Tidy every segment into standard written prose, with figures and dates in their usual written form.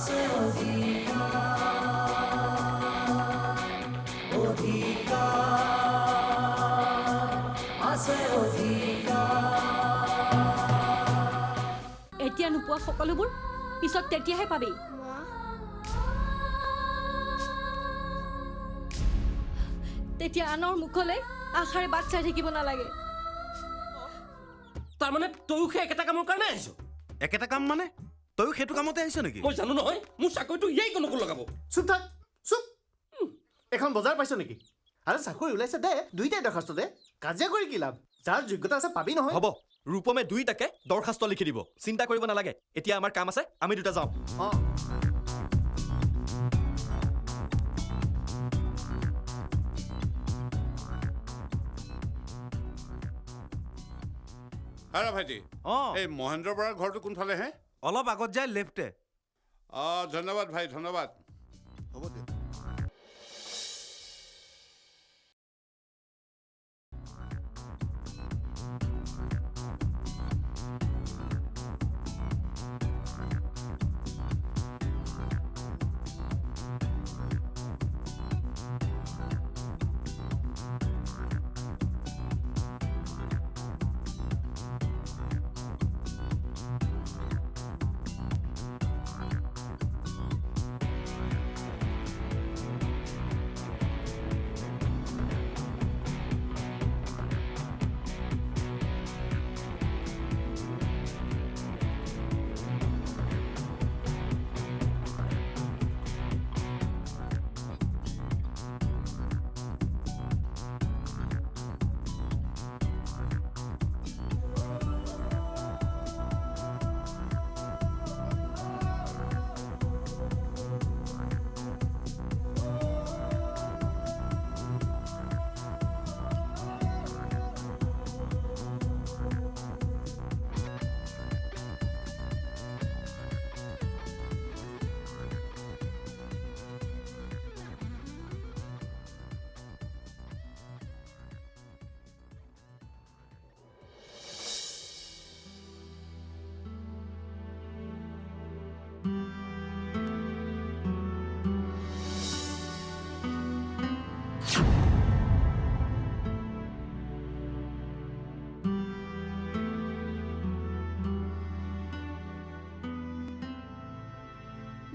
আছে এতিয়া নোপোৱা সকলোবোৰ পিছত তেতিয়াহে পাবি। তেতিয়া আনৰ মুখলৈ আশাৰে বাট চাই থাকিব নালাগে। তাৰমানে তয়ো সেই একেটা কামৰ কাৰণে আহিছ? একেটা কাম মানে তয়ো সেইটো কামতে আহিছ নেকি? মই জানো নহয়, মোৰ চাকৰিটো ইয়াই কোনো লগাব। চুপ থাক, চুপ। এখন বজাৰ পাইছ নেকি? আৰে চাকৰি ওলাইছে দে, দুইটাই দৰখাস্ত দে। কাজিয়া কৰি কি লাভ? যাৰ যোগ্যতা আছে পাবি নহয়। হ'ব, ৰূপমে দুইটাকে দৰখাস্ত লিখি দিব, চিন্তা কৰিব নালাগে। এতিয়া আমাৰ কাম আছে, আমি দুটা যাওঁ। অঁ আৰে ভাইটি, এই মহেন্দ্ৰ বৰাৰ ঘৰটো কোনফালে হে? অলপ আগত যায় লেফ্টে। ধন্যবাদ ভাই, ধন্যবাদ। হ'ব দে।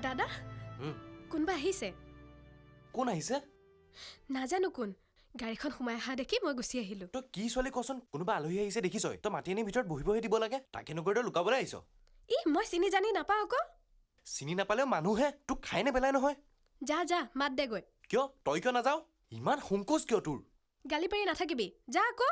দাদা, কোনোবা আহিছে? কোন আহিছে? নাজানো কোন। গাড়ীখন সোমাই অহা দেখি মই গুচি আহিলো। তই কি ছোৱালী কচোন? কোনোবা আলহী আহিছে দেখিছ? তই মাতি আনি ভিতৰত বহিবহে দিব লাগে, তাকে নকৰি তই লুকাবলৈ আহিছ। মই চিনি জানি নাপাওঁ আকৌ। চিনি নাপালেও মানুহে তোক খাই নেপেলাই নহয়। যা যা, মাত দেগৈ। কিয়? তই কিয় নাযাও? ইমান সংকোচ কিয় তোৰ? গালি পাৰি নাথাকিবি, যা আকৌ।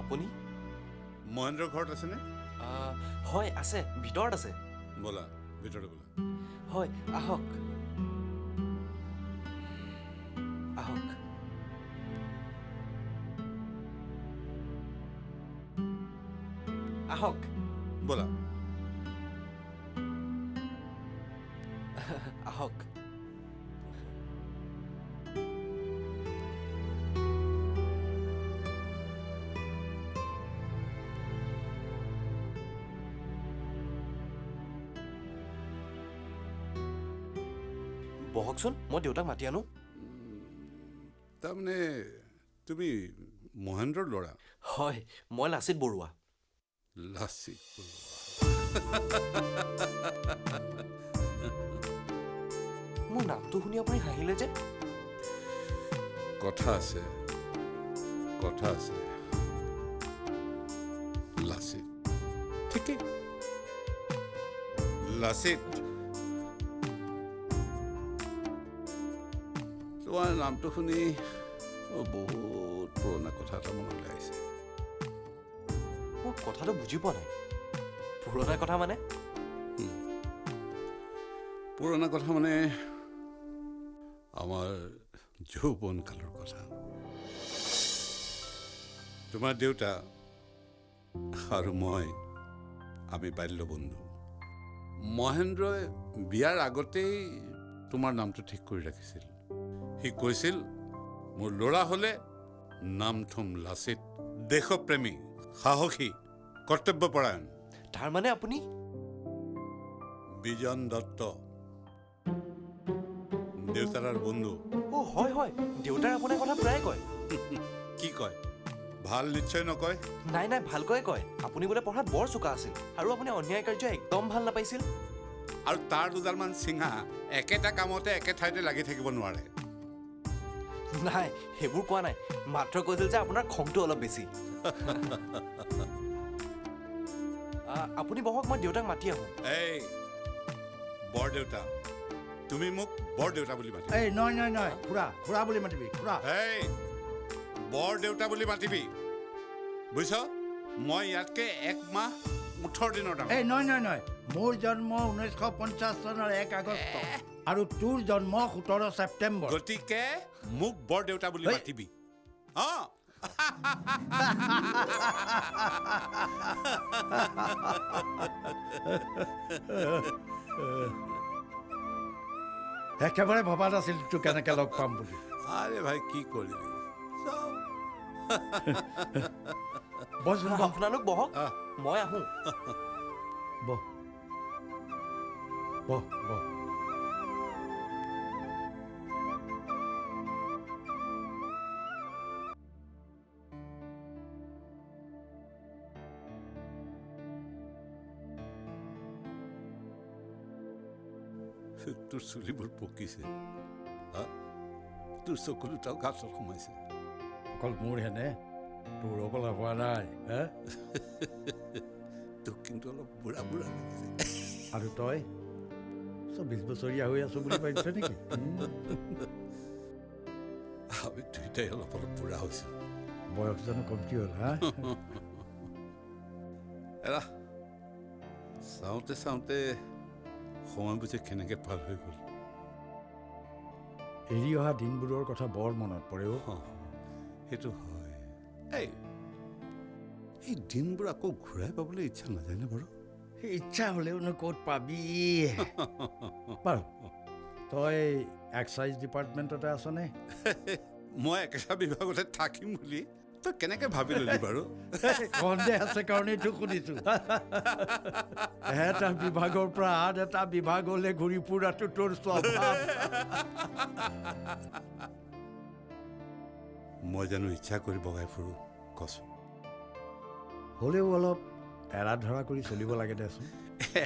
আপুনি? মহেন্দ্ৰৰ ঘৰত আছেনে? হয় আছে, ভিতৰত আছে। ব'লা ভিতৰলৈ ব'লা। হয়, আহক আহক। আহক ব'লা। আহক। বহকচোন, মই দেউতাক মাতি আনো। তাৰমানে তুমি মহেন্দ্ৰৰ ল'ৰা? হয়, মই লাচিত বৰুৱা। লাচিত বৰুৱা। মোৰ নামটো শুনি আপুনি হাঁহিলে যে? কথা আছে, কথা আছে। লাচিত ঠিকেই, লাচিত তোমাৰ নামটো শুনি মোৰ বহুত পুৰণা কথা এটা মনলৈ আহিছে। মই কথাটো বুজি পোৱা নাই। পুৰণা কথা মানে? পুৰণা কথা মানে আমাৰ যৌৱন কালৰ কথা। তোমাৰ দেউতা আৰু মই আমি বাল্য বন্ধু। মহেন্দ্ৰই বিয়াৰ আগতেই তোমাৰ নামটো ঠিক কৰি ৰাখিছিল। সি কৈছিল মোৰ ল'ৰা হ'লে নাম থম লাচিত, দেশপ্ৰেমী, সাহসী, কৰ্তব্যপৰায়ণ। তাৰমানে আপুনি বিজন দত্ত দেউতাৰ বন্ধু। হয় হয়, দেউতাই আপোনাৰ কথা প্ৰায় কয়। কি কয়? ভাল নিশ্চয় নকয়। নাই নাই, ভালকৈয়ে কয়। আপুনি বোলে পঢ়াত বৰ চোকা আছিল আৰু আপুনি অন্যায় কাৰ্য একদম ভাল নাপাইছিল। আৰু তাৰ দুডালমান চিঙা একেটা কামতে একে ঠাইতে লাগি থাকিব নোৱাৰে। নাই, সেইবোৰ কোৱা নাই। মাত্ৰ কৈছিল যে আপোনাৰ খংটো অলপ বেছি। আপুনি বহক, মই দেউতাক মাতি আহোঁ। এই বৰদেউতা, তুমি মোক বৰদেউতা বুলি মাতিবা। এই নহয় খুৰা বুলি মাতিবি, খুৰা। এই বৰদেউতা বুলি মাতিবি, বুজিছ? মই ইয়াতকে 1 মাহ 18 দিনৰ ডাঙৰ। এই নহয় মোৰ জন্ম 1950 চনৰ 1 আগষ্ট আৰু তোৰ জন্ম 17 ছেপ্টেম্বৰ। গতিকে মোক বৰদেউতা বুলি মাতিবি। একেবাৰে ভবা নাছিল তোক কেনেকে লগ পাম বুলি। আৰে ভাই, কি কৰিবি? বচোন বহ, আপোনালোক বহক, মই আহোঁ। বহ বহ বহ। তোৰ চুলিবোৰ পকিছে, তোৰ চকু দুটাও গাছত সোমাইছে। অকল মোৰ হেনে তোৰ অকলে হোৱা নাই। তোক কিন্তু অলপ বুঢ়া বুঢ়া লাগিছে। আৰু তই 24 বছৰীয়া হৈ আছো বুলি ভাবিছ নেকি? আমি দুইটাই অলপ অলপ বুঢ়া হৈছো। বয়স জানো কমটি হ'ল? হা, এৰা চাওঁতে চাওঁতে সময়বোৰ যে কেনেকে পাৰ হৈ গ'ল। এৰি অহা দিনবোৰৰ কথা বৰ মনত পৰে। সেইটো হয়। এই দিনবোৰ আকৌ ঘূৰাই পাবলৈ ইচ্ছা নাযায়নে বাৰু? ইচ্ছা হ'লেওনো ক'ত পাবি। বাৰু তই এক্সাইজ ডিপাৰ্টমেণ্টতে আছনে? মই একেটা বিভাগতে থাকিম বুলি তই কেনেকে ভাবি ললি বাৰু? সন্দেহ আছে কাৰণেই তোক সুধিছো। এটা বিভাগৰ পৰা আন এটা বিভাগলৈ ঘূৰি ফুৰাটো তোৰ স্বভাৱ। মই জানো ইচ্ছা কৰি বগাই ফুৰো? কচোন। হ'লেও অলপ এৰা ধৰা কৰি চলিব লাগে দেচোন।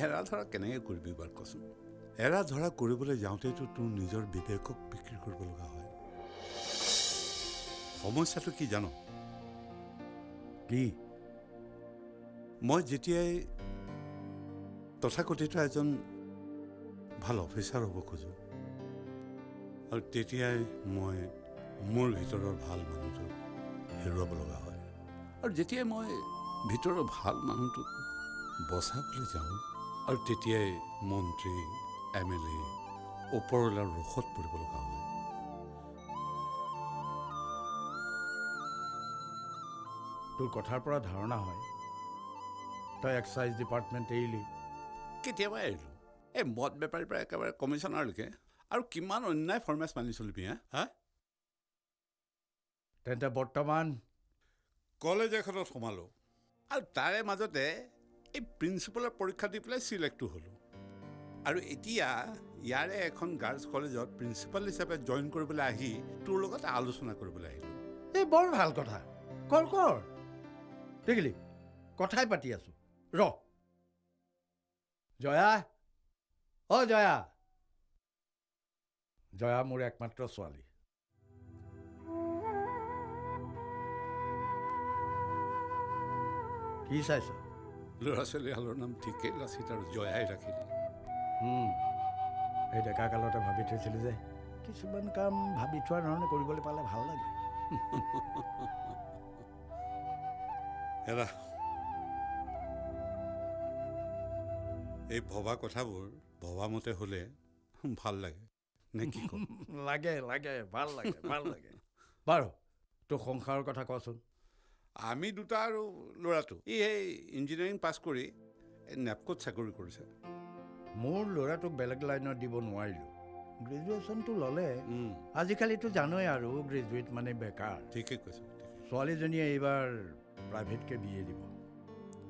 এৰা ধৰা কেনেকে কৰিবি বাৰু কচোন? এৰা ধৰা কৰিবলৈ যাওঁতেতো তোৰ নিজৰ বিবেকক বিক্ৰী কৰিব লগা হয়। সমস্যাটো কি জানো? কি? মই যেতিয়াই তথাকথিত এজন ভাল অফিচাৰ হ'ব খোজো, আৰু তেতিয়াই মই মোৰ ভিতৰৰ ভাল মানুহটো হেৰুৱাব লগা হয়। আৰু যেতিয়াই মই ভিতৰৰ ভাল মানুহটোক বচাবলৈ যাওঁ, আৰু তেতিয়াই মন্ত্ৰী, MLA, ওপৰৱালাৰ ৰোষত পৰিব লগা হয়। তোৰ কথাৰ পৰা ধাৰণা হয় তই এক্সাইজ ডিপাৰ্টমেণ্ট এৰিলি। কেতিয়াবা এৰিলোঁ। এই মদ বেপাৰীৰ পৰা একেবাৰে কমিশ্যনাৰলৈকে আৰু কিমান অন্যায় ফৰ্মেছ মানি চলিবি? হা, তেন্তে বৰ্তমান কলেজ এখনত সোমালোঁ, আৰু তাৰে মাজতে এই প্ৰিন্সিপালৰ পৰীক্ষা দি পেলাই চিলেক্টো হ'লোঁ। আৰু এতিয়া ইয়াৰে এখন গাৰ্লছ কলেজত প্ৰিন্সিপাল হিচাপে জইন কৰিবলৈ আহি তোৰ লগত আলোচনা কৰিবলৈ আহিলোঁ। এই বৰ ভাল কথা। কৰ দেখিলি, কথাই পাতি আছো। ৰ জয়া, জয়া, জয়া মোৰ একমাত্ৰ ছোৱালী। কি চাইছ? ল'ৰা ছোৱালীহালৰ নাম ঠিকেই লাচিত আৰু জয়াই ৰাখিলি। এই ডেকা কালতে ভাবি থৈছিলো যে কিছুমান কাম ভাবি থোৱাৰ ধৰণে কৰিবলৈ পালে ভাল লাগে। এৰা এই ভবা কথাবোৰ ভবামতে হ'লে ভাল লাগে নে কি ক'ম? লাগে লাগে ভাল লাগে ভাল লাগে। বাৰু তোৰ সংসাৰৰ কথা কচোন। আমি দুটা আৰু ল'ৰাটো ই এই ইঞ্জিনিয়াৰিং পাছ কৰি এই নেপকোত চাকৰি কৰিছে। মোৰ ল'ৰাটোক বেলেগ লাইনত দিব নোৱাৰিলোঁ। গ্ৰেজুৱেশ্যনটো ল'লে, আজিকালিতো জানোৱেই আৰু গ্ৰেজুৱেট মানে বেকাৰ। ঠিকেই কৈছে। ছোৱালীজনীয়ে এইবাৰ প্ৰাইভেটকৈ বি এ দিব।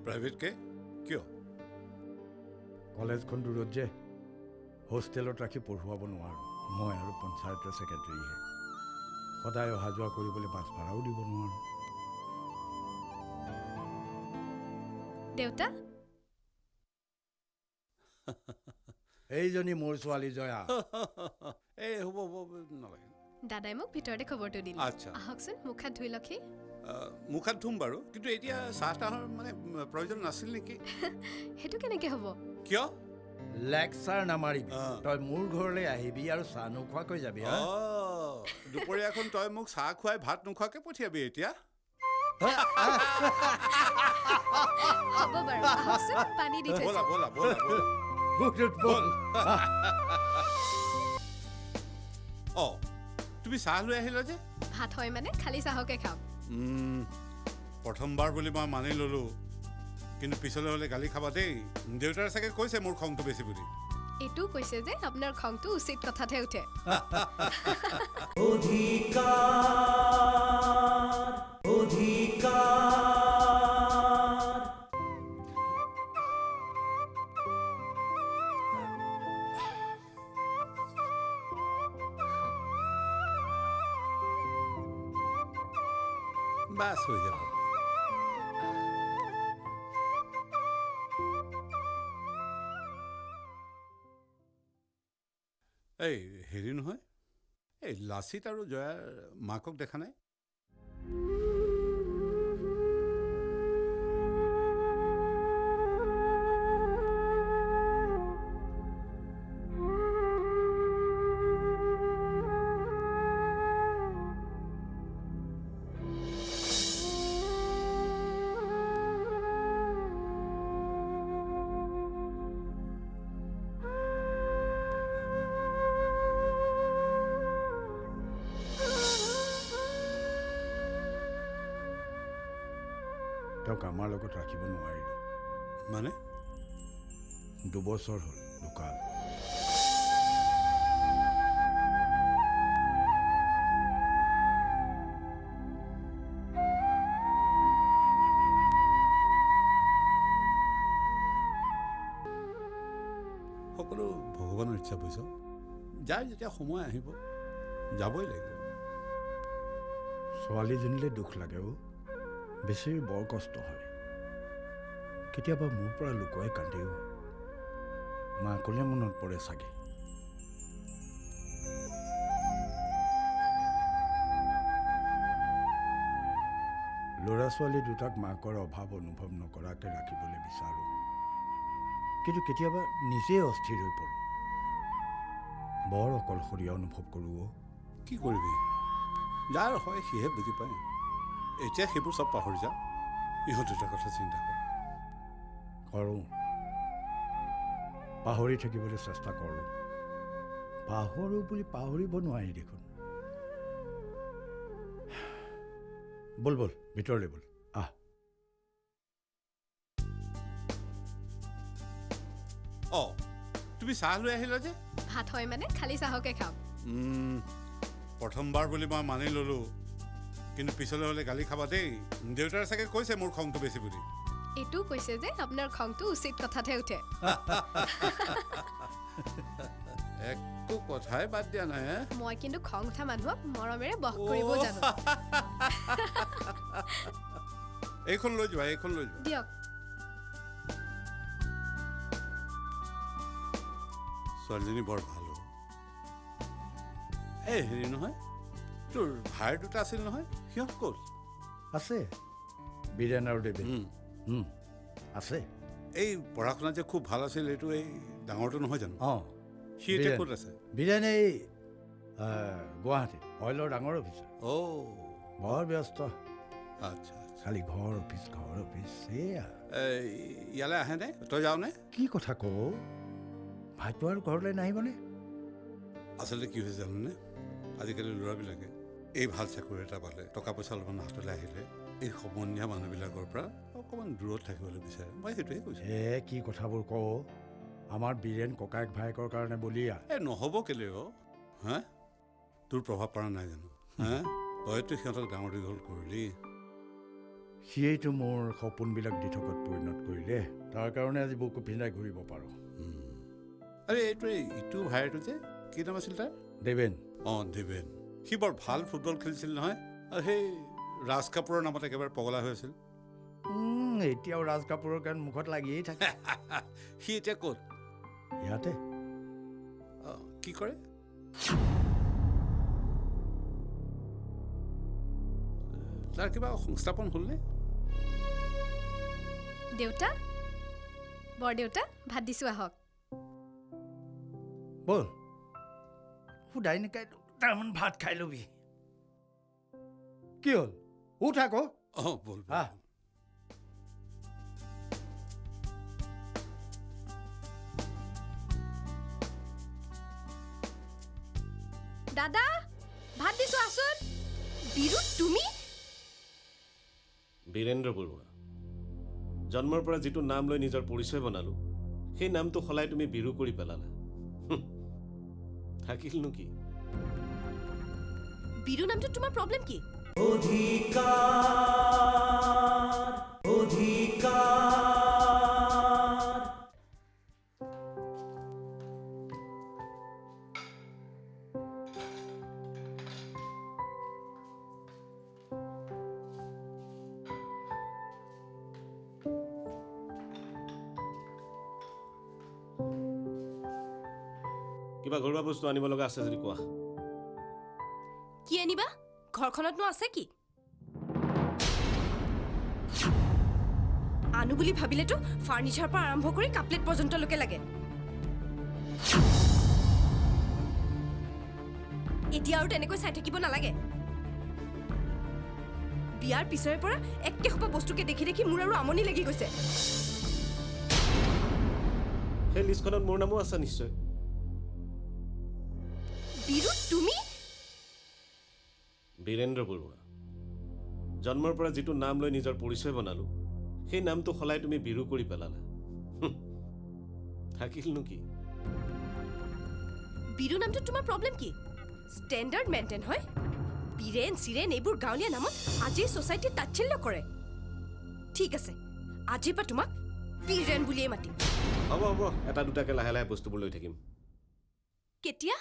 প্ৰাইভেটকৈ? কিয়? কলেজখন দূৰত যে, হোষ্টেলত ৰাখি পঢ়ুৱাব নোৱাৰোঁ। মই আৰু পঞ্চায়তৰ ছেক্ৰেটেৰীহে। সদায় অহা যোৱা কৰিবলৈ বাছ ভাড়াও দিব নোৱাৰোঁ। দেউতা এইজনী মোৰ ছোৱালী জয়া। এই হ'ব নালাগে। দাদাই মোক ভিতৰতে খবৰটো দিলে। আচ্ছা। আহকচোন, মুখ হাত ধুই লওকহি। মুখ হাত ধুম বাৰু, কিন্তু এতিয়া চাহ তাহৰ মানে প্ৰয়োজন নাছিল নেকি? সেইটো কেনেকৈ হ'ব? কিয়? লেকচাৰ নামাৰিবি। তই মোৰ ঘৰলৈ আহিবি আৰু চাহ নোখোৱাকৈ যাবি। দুপৰীয়াখন তই মোক চাহ খুৱাই ভাত নোখোৱাকৈ পঠিয়াবি এতিয়া? হ'ব বাৰু, আহকচোন, পানী দি থৈছোঁ। ব'লা ব'লা ব'লা ব'লা। তুমি চাহ লৈ আহিলা যে? ভাত হয় মানে খালি চাহকে খাম। প্ৰথমবাৰ বুলি মই মানি ল'লোঁ, কিন্তু পিছলৈ হ'লে গালি খাবা দেই। দেউতাই চাগে কৈছে মোৰ খংটো বেছি বুলি। এইটোও কৈছে যে আপোনাৰ খংটো উচিত কথাতহে উঠে। বাছ হৈ যাব। এই হেৰি নহয়, এই লাচিত আৰু জয়াৰ মাকক দেখা নাই? তেওঁক আমাৰ লগত ৰাখিব নোৱাৰিলোঁ। মানে? 2 বছৰ হ'ল ঢুকাল। সকলো ভগৱানৰ ইচ্ছা বুজিছ। যাৰ যেতিয়া সময় আহিব যাবই লাগিব। ছোৱালীজনীলৈ দুখ লাগে অ'। বেছি বৰ কষ্ট হয়। কেতিয়াবা মোৰ পৰা লুকুৱাই কান্দিও। মাকলে মনত পৰে চাগে। ল'ৰা ছোৱালী দুটাক মাকৰ অভাৱ অনুভৱ নকৰাকৈ ৰাখিবলৈ বিচাৰোঁ, কিন্তু কেতিয়াবা নিজে অস্থিৰ হৈ পৰোঁ। বৰ অকলশৰীয়া অনুভৱ কৰোঁ। কি কৰিবি? যাৰ হয় সিহে বুজি পায়। এতিয়া সেইবোৰ চব পাহৰি যা, ইহঁত দুটাৰ কথা চিন্তা কৰ। কৰোঁ, পাহৰি থাকিবলৈ চেষ্টা কৰোঁ। পাহৰোঁ বুলি পাহৰিব নোৱাৰি দেখোন। বল বল ভিতৰলৈ বল, আহ। তুমি চাহ লৈ আহিলা যে? ভাত হয় মানে খালি চাহকে খাম। প্ৰথমবাৰ বুলি মই মানি ল'লোঁ, কিন্তু পিছলৈ হ'লে গালি খাবা দেই। দেউতাই চাগে কৈছে মোৰ খংটো বেছি বুলি। এইটোও কৈছে যে আপোনাৰ খংটো উচিত কথাতহে উঠে। একো কথাই বাদ দিয়া নাই। মই কিন্তু খং উঠা মানুহক মৰমেৰে বস কৰিব জানো। এইখন লৈ যোৱা, এইখন লৈ যোৱা। দিয়ক। ছোৱালীজনী বৰ ভাল। এই হেৰি নহয়, তোৰ ভাই দুটা আছিল নহয়, সিহঁত ক'ত? আছে, বীৰেণ আৰু দেৱী আছে। এই পঢ়া শুনাত যে খুব ভাল আছিল, এইটো এই ডাঙৰটো নহয় জানো? অঁ, সি এতিয়া ক'ত আছে? বীৰেণ এই গুৱাহাটীত অইলৰ ডাঙৰ অফিচাৰ অ' বৰ ব্যস্ত আচ্ছা আচ্ছা খালি ঘৰ অফিচ সেয়া এই ইয়ালৈ আহেনে তই যাওঁনে কি কথা কওঁ ভাইটো আৰু ঘৰলৈ নাহিবনে আচলতে কি হৈছে জানোনে আজিকালি ল'ৰাবিলাকে এই ভাল চাকৰি এটা পালে টকা পইচা অলপমান হাতলৈ আহিলে এই সমনীয়া মানুহবিলাকৰ পৰা অকণমান দূৰত থাকিবলৈ বিচাৰে মই সেইটোৱে কৈছোঁ কি কথাবোৰ কওঁ আমাৰ বীৰেন ককায়েক ভায়েকৰ কাৰণে বলিয়া এই নহ'ব কেলে হা তোৰ প্ৰভাৱ পৰা নাই জানো হা তইতো সিহঁতক ডাঙৰ দীঘল কৰিলি সিয়েইতো মোৰ সপোনবিলাক দি থকাত পৰিণত কৰিলে তাৰ কাৰণে আজি বুকু পিন্ধাই ঘূৰিব পাৰোঁ আৰে এইটো ইটো ভাইটো যে কি নাম আছিল তাৰ দেৱেন অঁ দেৱেন সি বৰ ভাল ফুটবল খেলিছিল নহয় আৰু সেই ৰাজ কাপুৰৰ নামত একেবাৰে পগলা হৈ আছিল এতিয়াও ৰাজ কাপুৰৰ গান মুখত লাগিয়েই থাকে সি এতিয়া ক'ত ইয়াতে অঁ কি কৰে তাৰ কিবা সংস্থাপন হ'লনে দেউতা বৰদেউতা ভাত দিছোঁ আহক ব'ল সুদাই নেকাই দুটামান ভাত খাই ল'বি কি হ'ল উঠ আকৌ অঁ ব'ল আহ দাদা ভাত দিছোঁ আছোন বিৰু তুমি বীৰেন্দ্ৰ বৰুৱা জন্মৰ পৰা যিটো নাম লৈ নিজৰ পৰিচয় বনালোঁ সেই নামটো সলাই তুমি বিৰু কৰি পেলালা থাকিলনো কি বিৰু নামটো তোমাৰ প্ৰব্লেম কি কিবা ঘৰুৱা বস্তু আনিব লগা আছে যদি কোৱা কি আনিবা ঘৰখনতনো আছে কি আনো বুলি ভাবিলেতো ফাৰ্নিচাৰৰ পৰা আৰম্ভ কৰি কাপলেট পৰ্যন্তলৈকে লাগে এতিয়া আৰু তেনেকৈ চাই থাকিব নালাগে বিয়াৰ পিছৰে পৰা একেসোপা বস্তুকে দেখি দেখি মোৰ আৰু আমনি লাগি গৈছে সেই লিষ্টখনত মোৰ নামো আছে নিশ্চয় বিৰু তুমি বীৰেন্দ্ৰ বৰুৱা জন্মৰ পৰা যিটো নাম লৈ নিজৰ পৰিচয় বনালোঁ সেই নামটো সলাই তুমি বিৰু কৰি পেলালা থাকিলনো কি বিৰু নামটো তোমাৰ প্ৰব্লেম কি ষ্টেণ্ডাৰ্ড মেইনটেইন হয় বীৰেন চিৰেন এইবোৰ গাঁৱলীয়া নামত আজিৰ ছ'চাইটিত তাচ্ছিল্য কৰে ঠিক আছে আজিৰ পৰা তোমাক বীৰেন বুলিয়ে মাতিম হ'ব হ'ব এটা দুটাকৈ লাহে লাহে বস্তুবোৰ লৈ থাকিম কেতিয়া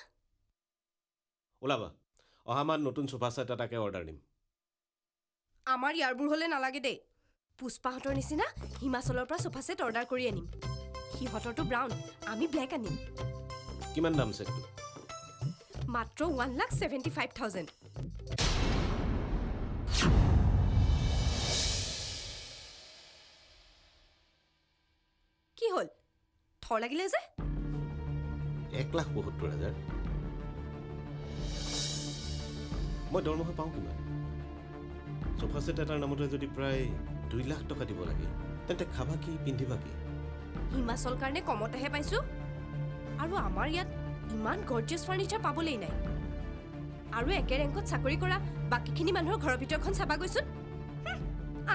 ওলাবা অহা মাহত নতুন সোফা ছেট এটাকে অৰ্ডাৰ দিম আমাৰ ইয়াৰবোৰ হ'লে নালাগে দেই পুষ্পাহঁতৰ নিচিনা হিমাচলৰ পৰা সোফা ছেট অৰ্ডাৰ কৰি আনিম সিহঁতৰটো ব্ৰাউন আমি ব্লেক আনিম কিমান দাম ছেটটো মাত্ৰ 1,75,000 কি হ'ল থৰ লাগিলে যে 1,72,000 মই দৰমহা পাওঁ কিমান সোফা ছেট এটাৰ নামতে যদি প্ৰায় 2 লাখ টকা দিব লাগে তেন্তে খাবা কি পিন্ধিবা কি হিমাচল কাৰণে কমতেহে পাইছোঁ আৰু আমাৰ ইয়াত ইমান গৰ্জিয়াছ ফাৰ্নিচাৰ পাবলৈ নাই আৰু একে ৰেংকত চাকৰি কৰা বাকীখিনি মানুহৰ ঘৰৰ ভিতৰখন চাবা গৈছোন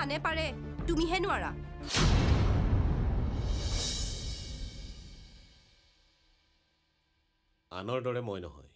আনে পাৰে তুমিহে নোৱাৰা আনৰ দৰে মই নহয়